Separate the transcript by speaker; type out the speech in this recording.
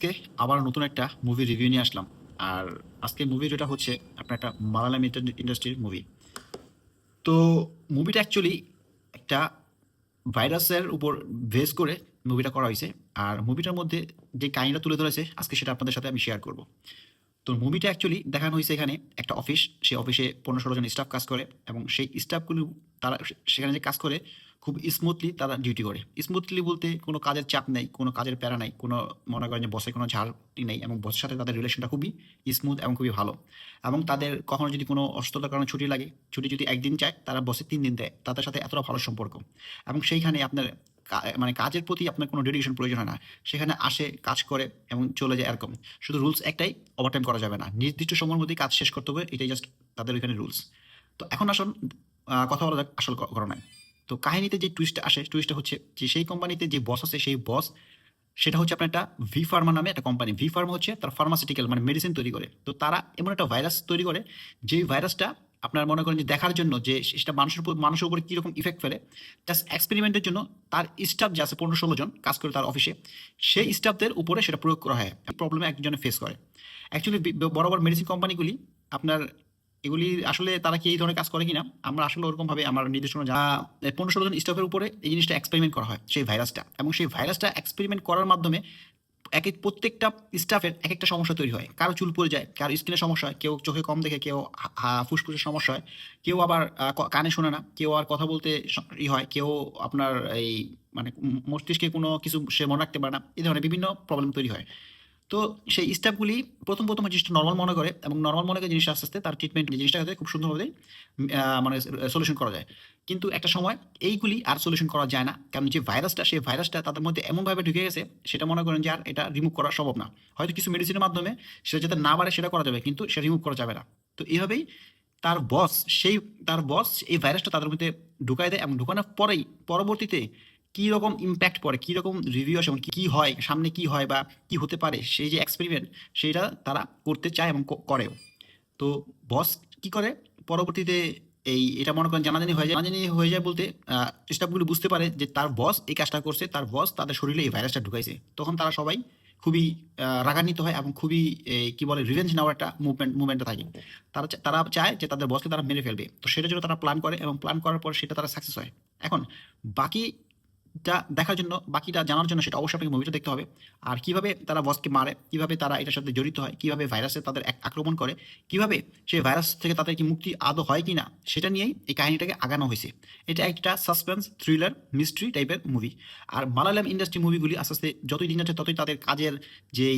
Speaker 1: আজকে আবার নতুন একটা মুভি রিভিউ নিয়ে আসলাম। আর আজকে মুভি যেটা হচ্ছে আপনার একটা মালায়ালাম ইন্ডাস্ট্রির মুভি। তো মুভিটা অ্যাকচুয়ালি একটা ভাইরাসের উপর বেস করে মুভিটা করা হয়েছে। আর মুভিটার মধ্যে যে কাহিনীটা তুলে ধরেছে আজকে সেটা আপনাদের সাথে আমি শেয়ার করব। তো মুভিটা অ্যাকচুয়ালি দেখানো হয়েছে এখানে একটা অফিস, সেই অফিসে 15-16 জন স্টাফ কাজ করে এবং সেই স্টাফগুলো তারা সেখানে যে কাজ করে খুব স্মুথলি তারা ডিউটি করে। স্মুথলি বলতে কোনো কাজের চাপ নেই, কোনো কাজের প্যারা নাই, কোনো মনে করেন যে বসের কোনো ঝাড়ি নেই এবং বসের সাথে তাদের রিলেশনটা খুবই স্মুথ এবং খুবই ভালো। এবং তাদের কখনো যদি কোনো অসুস্থতার কারণে ছুটি লাগে, ছুটি যদি 1 দিন চায় তারা বসে 3 দিন দেয়। তাদের সাথে এতটা ভালো সম্পর্ক এবং সেইখানে আপনার মানে কাজের প্রতি আপনার কোনো ডেডিকেশন প্রয়োজন হয় না। সেখানে আসে, কাজ করে এবং চলে যায় এরকম। শুধু রুলস একটাই, ওভারটাইম করা যাবে না। নির্দিষ্ট সময়ের মধ্যেই কাজ শেষ করতে হবে। এটাই জাস্ট তাদের ওইখানে রুলস। তো এখন আসুন কথা বলা যাক আসল ঘটনায়। তো কাহিনীতে যে টুইস্টটা আসে, টুইস্টটা হচ্ছে যে সেই কোম্পানিতে যে বস আছে সেই বস সেটা হচ্ছে আপনার একটা ভি ফার্মা নামে একটা কোম্পানি। ভি ফার্মা হচ্ছে তার ফার্মাসিউটিক্যাল মানে মেডিসিন তৈরি করে। তো তারা এমন একটা ভাইরাস তৈরি করে যেই ভাইরাসটা আপনার মনে করেন যে দেখার জন্য যে সেটা মানুষের উপরে কীরকম ইফেক্ট ফেলে জাস্ট এক্সপেরিমেন্টের জন্য তার স্টাফ যে আছে 15-16 জন কাজ করে তার অফিসে, সেই স্টাফদের উপরে সেটা প্রয়োগ করা হয়। প্রবলেমে একজনে ফেস করে। অ্যাকচুয়ালি বড় বড় মেডিসিন কোম্পানিগুলি আপনার এগুলি আসলে তারা কি এই ধরনের কাজ করে কিনা আমরা আসলে ওরকমভাবে আমার নির্দেশনা 15-16 জন স্টাফের উপরে এই জিনিসটা এক্সপেরিমেন্ট করা হয় সেই ভাইরাসটা, এবং সেই ভাইরাসটা এক্সপেরিমেন্ট করার মাধ্যমে প্রত্যেকটা স্টাফের এক একটা সমস্যা তৈরি হয়। কারো চুল পড়ে যায়, কারো স্কিনের সমস্যা হয়, কেউ চোখে কম দেখে, কেউ ফুসফুসের সমস্যা হয়, কেউ আবার কানে শোনে না, কেউ আর কথা বলতে হয়, কেউ আপনার এই মানে মস্তিষ্কে কোনো কিছু সে মনে রাখতে পারে না। এই ধরনের বিভিন্ন প্রবলেম তৈরি হয়। তো সেই স্টাফগুলি প্রথম জিনিসটা নরমাল মনে করে এবং নরমাল মনে করে জিনিসটা আস্তে আস্তে তার ট্রিটমেন্ট জিনিসটাকে খুব সুন্দরভাবে মানে সলিউশন করা যায়। কিন্তু একটা সময় এইগুলি আর সলিউশন করা যায় না, কারণ যে ভাইরাসটা সেই ভাইরাসটা তাদের মধ্যে এমনভাবে ঢুকে গেছে সেটা মনে করেন যে আর এটা রিমুভ করা সম্ভব না। হয়তো কিছু মেডিসিনের মাধ্যমে সেটা যাতে না বাড়ে সেটা করা যাবে, কিন্তু সেটা রিমুভ করা যাবে না। তো এইভাবেই তার বস সেই তার বস এই ভাইরাসটা তাদের মধ্যে ঢুকায় দেয় এবং ঢুকানোর পরেই পরবর্তীতে কি রকম ইম্প্যাক্ট পড়ে, কি রকম রিভিউ আসে, এবং কি হয় সামনে, কি হয় বা কি হতে পারে, সেই যে এক্সপেরিমেন্ট সেইটা তারা করতে চায় এবং করেও। তো বস কি করে পরবর্তীতে এটা মনে করেন জানাজানি হয়ে যায় বলতে স্টাফগুলো বুঝতে পারে যে তার বস এই কাজটা করছে, তার বস তাদের শরীরে এই ভাইরাসটা ঢুকাইছে। তখন তারা সবাই খুবই রাগান্বিত হয় এবং খুবই কি বলে রিভেঞ্জ নেওয়ার একটা মুভমেন্টে থাকে। তারা চায় যে তাদের বসকে তারা মেরে ফেলবে। তো সেটার জন্য তারা প্ল্যান করে এবং প্ল্যান করার পর সেটা তারা সাকসেস হয়। এখন বাকিটা দেখার জন্য, বাকিটা জানার জন্য সেটা অবশ্যই আপনাকে মুভিটা দেখতে হবে। আর কিভাবে তারা বসকে মারে, কিভাবে তারা এটার সাথে জড়িত হয়, কিভাবে ভাইরাসে তাদের আক্রমণ করে, কিভাবে সেই ভাইরাস থেকে তাদের কি মুক্তি আদৌ হয় কিনা সেটা নিয়েই এই কাহিনীটাকে আগানো হয়েছে। এটা একটা সাসপেন্স থ্রিলার মিস্ট্রি টাইপের মুভি। আর মালায়ালাম ইন্ডাস্ট্রি মুভিগুলি আস্তে আস্তে যতই দিন যাচ্ছে ততই তাদের কাজের যে